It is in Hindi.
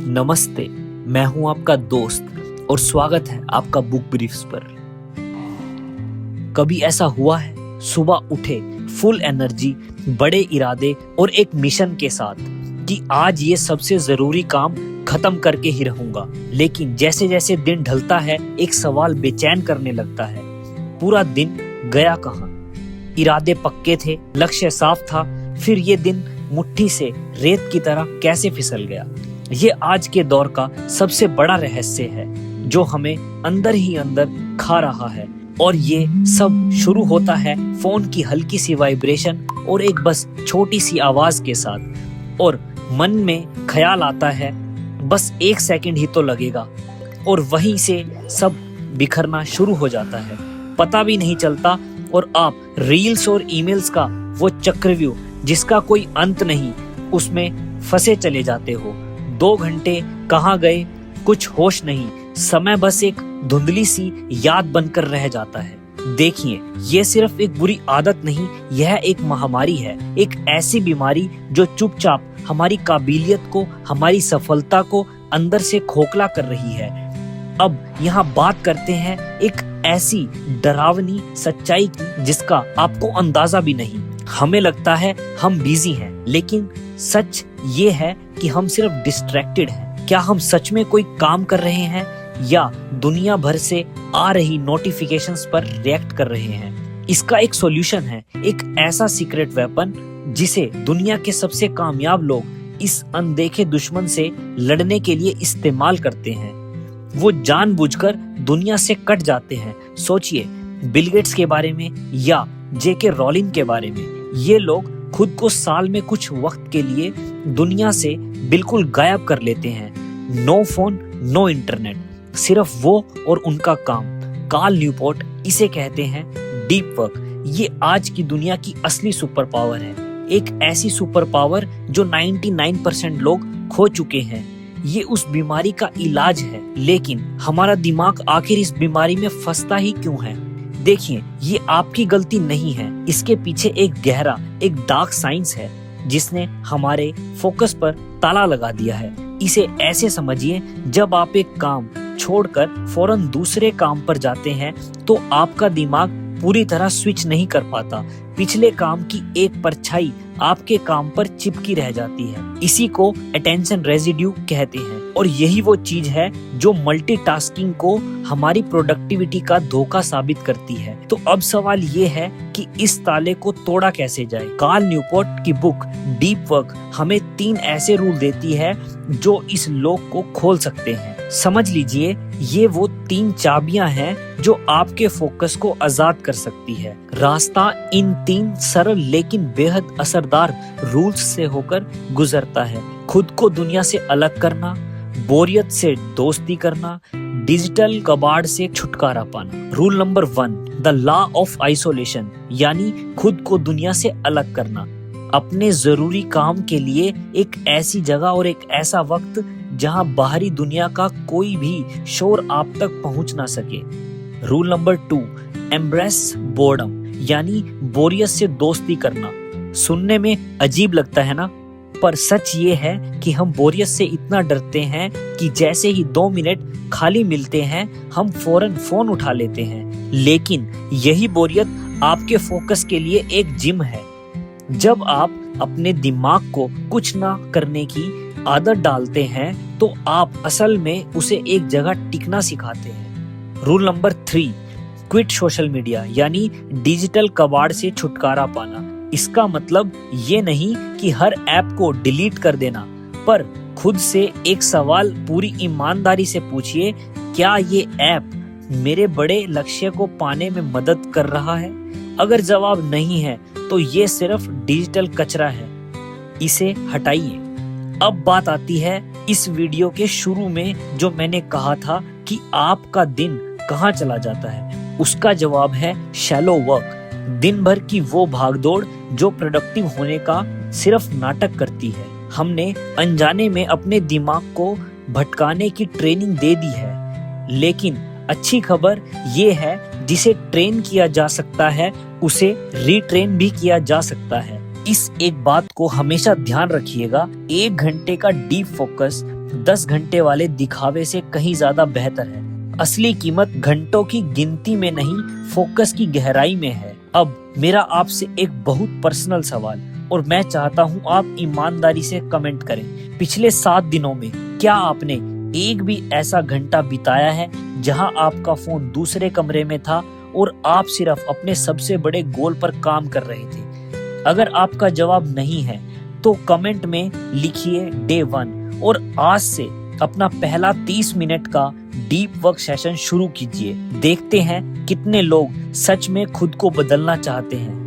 नमस्ते, मैं हूं आपका दोस्त और स्वागत है आपका बुक ब्रीफ्स पर। कभी ऐसा हुआ है सुबह उठे फुल एनर्जी, बड़े इरादे और एक मिशन के साथ कि आज ये सबसे जरूरी काम खत्म करके ही रहूंगा, लेकिन जैसे जैसे दिन ढलता है एक सवाल बेचैन करने लगता है, पूरा दिन गया कहाँ? इरादे पक्के थे, लक्ष्य साफ था, फिर ये दिन मुट्ठी से रेत की तरह कैसे फिसल गया? ये आज के दौर का सबसे बड़ा रहस्य है जो हमें अंदर ही अंदर खा रहा है। और ये सब शुरू होता है फोन की हल्की सी वाइब्रेशन और एक बस छोटी सी आवाज के साथ, और मन में ख्याल आता है बस 1 सेकंड ही तो लगेगा, और वहीं से सब बिखरना शुरू हो जाता है, पता भी नहीं चलता। और आप रील्स और ईमेल्स का वो चक्रव्यूह जिसका कोई अंत नहीं, उसमें फंसे चले जाते हो। 2 घंटे कहाँ गए कुछ होश नहीं, समय बस एक धुंधली सी याद बनकर रह जाता है। देखिए, ये सिर्फ एक बुरी आदत नहीं, यह एक महामारी है, एक ऐसी बीमारी जो चुपचाप हमारी काबिलियत को, हमारी सफलता को अंदर से खोखला कर रही है। अब यहाँ बात करते हैं एक ऐसी डरावनी सच्चाई की जिसका आपको अंदाजा भी नहीं। हमें लगता है हम बिजी हैं, लेकिन सच ये है कि हम सिर्फ डिस्ट्रैक्टेड हैं। क्या हम सच में कोई काम कर रहे हैं या दुनिया भर से आ रही नोटिफिकेशंस पर रिएक्ट कर रहे हैं? इसका एक सॉल्यूशन है, एक ऐसा सीक्रेट वेपन जिसे दुनिया के सबसे कामयाब लोग इस अनदेखे दुश्मन से लड़ने के लिए इस्तेमाल करते हैं। वो जानबूझकर दुनिया से कट जाते हैं। सोचिए, बिल गेट्स के बारे में या जेके रोलिंग के बारे में। ये लोग खुद को साल में कुछ वक्त के लिए दुनिया से बिल्कुल गायब कर लेते हैं। नो फोन, नो इंटरनेट, सिर्फ वो और उनका काम। कार्ल न्यूपोर्ट इसे कहते हैं डीप वर्क। ये आज की दुनिया की असली सुपर पावर है, एक ऐसी सुपर पावर जो 99% लोग खो चुके हैं। ये उस बीमारी का इलाज है, लेकिन हमारा दिमाग आखिर इस बीमारी में फंसता ही क्यों है? देखिए, ये आपकी गलती नहीं है, इसके पीछे एक गहरा, एक डार्क साइंस है जिसने हमारे फोकस पर ताला लगा दिया है। इसे ऐसे समझिए, जब आप एक काम छोड़कर फौरन दूसरे काम पर जाते हैं तो आपका दिमाग पूरी तरह स्विच नहीं कर पाता। पिछले काम की एक परछाई आपके काम पर चिपकी रह जाती है। इसी को अटेंशन रेजिड्यू कहते हैं, और यही वो चीज है जो मल्टीटास्किंग को, हमारी प्रोडक्टिविटी का धोखा साबित करती है। तो अब सवाल ये है कि इस ताले को तोड़ा कैसे जाए? कार्ल न्यूपोर्ट की बुक डीप वर्क हमें 3 ऐसे रूल देती है जो इस लॉक को खोल सकते हैं। समझ लीजिए, ये वो 3 चाबियां हैं जो आपके फोकस को आजाद कर सकती है। रास्ता इन 3 सरल लेकिन बेहद असरदार रूल्स से होकर गुजरता है। खुद को दुनिया से अलग करना, बोरियत से दोस्ती करना, डिजिटल कबाड़ से छुटकारा पाना। Rule number 1, the law of isolation, यानी खुद को दुनिया से अलग करना। अपने जरूरी काम के लिए एक ऐसी जगह और एक ऐसा वक्त जहां बाहरी दुनिया का कोई भी शोर आप तक पहुंच ना सके। रूल नंबर 2, एम्ब्रेस बोर्डम, यानी बोरियत से दोस्ती करना। सुनने में अजीब लगता है ना, पर सच ये है कि हम बोरियत से इतना डरते हैं कि जैसे ही 2 मिनट खाली मिलते हैं हम फौरन फोन उठा लेते हैं। लेकिन यही बोरियत आपके फोकस के लिए एक जिम है। जब आप अपने दिमाग को कुछ ना करने की आदत डालते हैं तो आप असल में उसे एक जगह टिकना सिखाते हैं। Rule number 3, quit social media, यानी डिजिटल कबाड़ से छुटकारा पाना। इसका मतलब ये नहीं कि हर ऐप को डिलीट कर देना, पर खुद से एक सवाल पूरी ईमानदारी से पूछिए, क्या ये ऐप मेरे बड़े लक्ष्य को पाने में मदद कर रहा है? अगर जवाब नहीं है तो ये सिर्फ डिजिटल कचरा है, इसे हटाइए। अब बात आती है इस वीडियो के शुरू में जो मैंने कहा था कि आपका दिन कहाँ चला जाता है। उसका जवाब है शैलो वर्क। दिन भर की वो भागदौड़ जो प्रोडक्टिव होने का सिर्फ नाटक करती है। हमने अनजाने में अपने दिमाग को भटकाने की ट्रेनिंग दे दी है, लेकिन अच्छी खबर ये है, जिसे ट्रेन किया जा सकता है उसे रीट्रेन भी किया जा सकता है। इस एक बात को हमेशा ध्यान रखिएगा, 1 घंटे का डीप फोकस 10 घंटे वाले दिखावे से कहीं ज्यादा बेहतर है। असली कीमत घंटों की गिनती में नहीं, फोकस की गहराई में है। अब मेरा आपसे एक बहुत पर्सनल सवाल, और मैं चाहता हूं आप ईमानदारी से कमेंट करें। पिछले 7 दिनों में क्या आपने एक भी ऐसा घंटा बिताया है जहां आपका फोन दूसरे कमरे में था और आप सिर्फ अपने सबसे बड़े गोल पर काम कर रहे थे? अगर आपका जवाब नहीं है तो कमेंट में लिखिए डे 1 और आज से अपना पहला 30 मिनट का डीप वर्क सेशन शुरू कीजिए। देखते हैं कितने लोग सच में खुद को बदलना चाहते हैं।